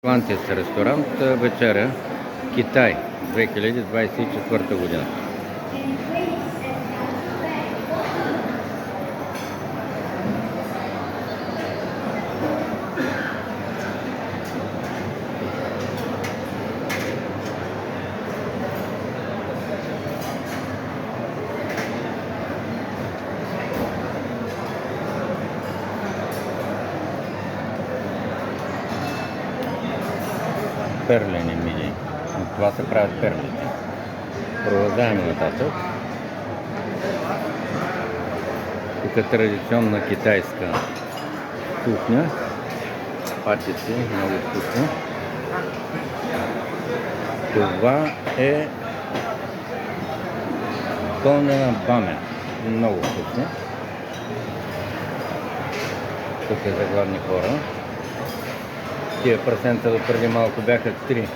Атлантис ресторант, вечеря, Китай, 2024 година. Перлени мини. От това се правят перлите. Продължаваме нататък. Тук е традиционна китайска кухня. Патици, много вкусно. Това е пълнена бамя. Много вкусно. Тук е за гладни хора. Тия прасенца до преди малко бяха 3.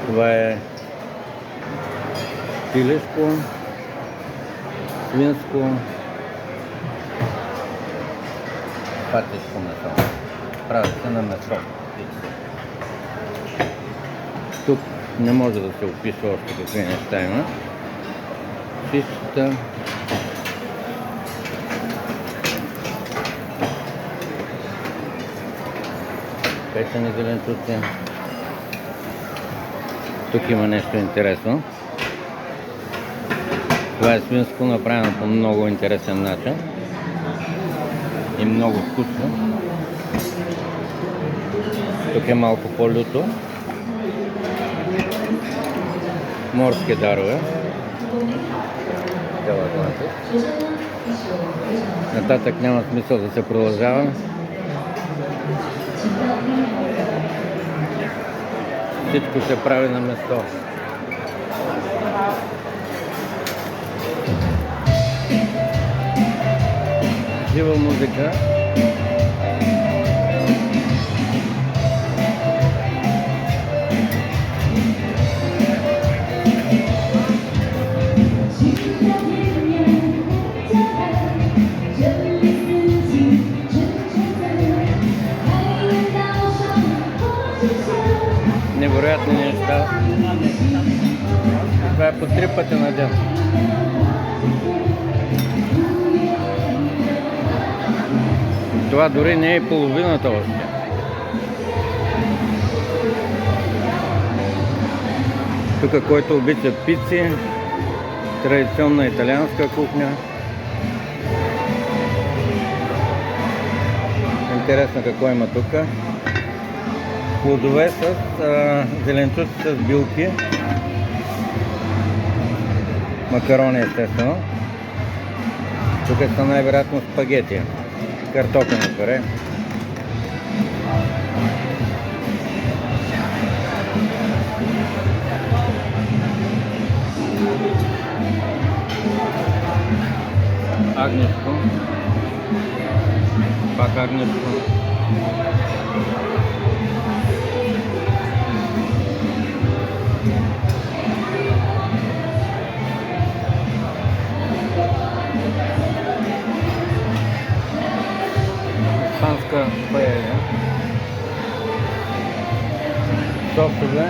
Това е пилешко, свинско, патешко месо. Правят се на месо. Тук не може да се опише още какви неща има. Чистата печени зеленчуци. Тук има нещо интересно. Това е свинско, направено по много интересен начин и много вкусно. Тук е малко по-люто. Морски дарове. Нататък няма смисъл да се продължава. Всичко се прави на место. Жива музика. Невероятни неща. Това е по 3 пъти на ден. Това дори не е половината още. Тук, който обича пици, традиционна италианска кухня. Интересно какво има тук. Плодове с зеленчуци с билки. Макарони, естествено. Тук са най-вероятно спагети. Картофено пюре. Агнешко. Пак агнешко. Испанска паella. Сосове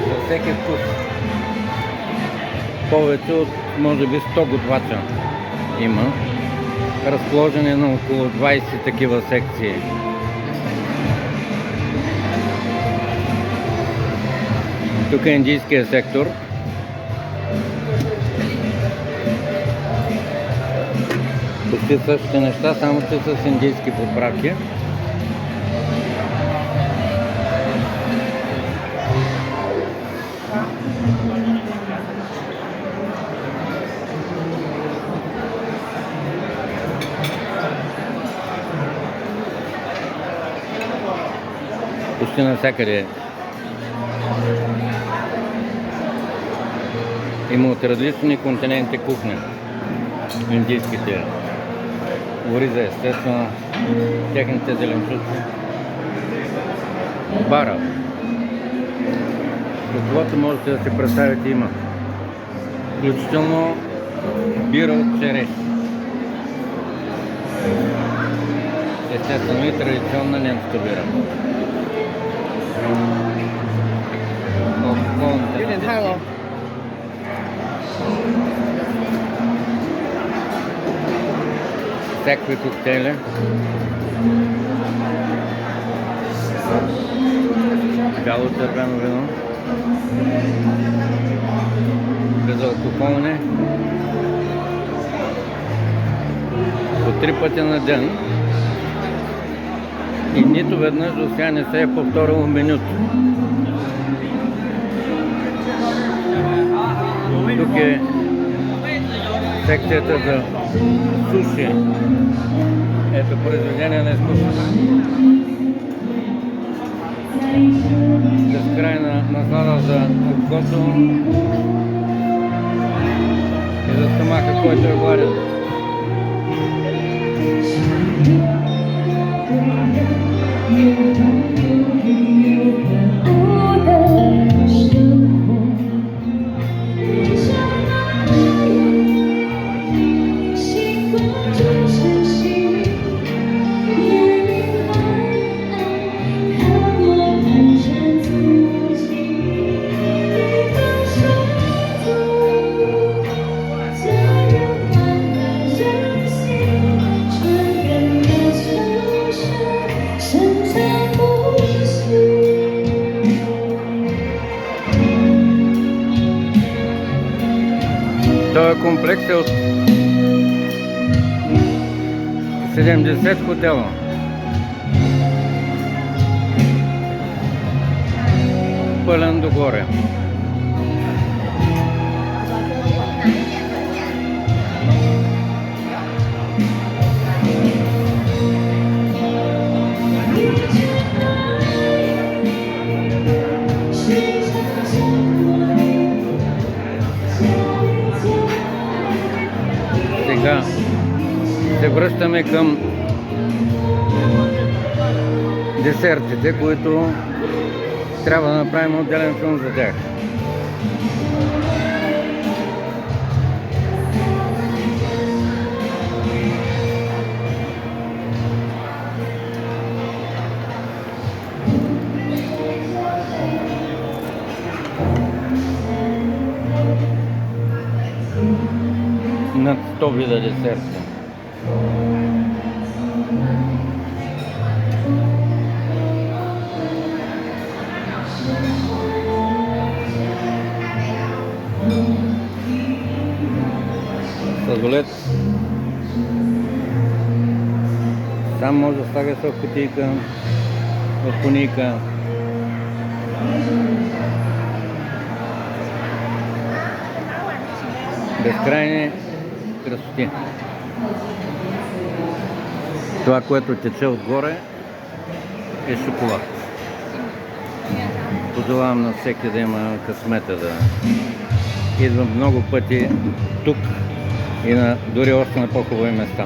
за всеки вкус. Повече от може би 100 готвача има. Разположени на около 20 такива секции. Тук е индийския сектор. Почти същите неща, само че с индийски подправки. Почти навсякъде има от различни континенти кухня. Индийските ориза, естествено, техните зеленчуци. Бара. Каквото можете да си представите има. Включително бира от череш. естествено и традиционна немска бира. Hello. Всякакви коктейли. Бяло червено вино. Безалкохолни. По 3 пъти на ден. И нито веднъж до сега не се е повторило менюто. Тук е секцията за суши. Ето произведение на изкуството. Безкрайна наслада за окото и за стомаха, който е гладен. Този комплекс е от 70 хотела. Пълен догоре. Сега се връщаме към десертите, които трябва да направим отделен филм за тях. Над 100 вида десерти. Сладолед сам може да слага в кутийка, в кунийка. Безкрайни красоти. Това, което тече отгоре, е шоколад. Пожелавам на всеки да има късмета да идва много пъти тук и дори още на по-хубави места.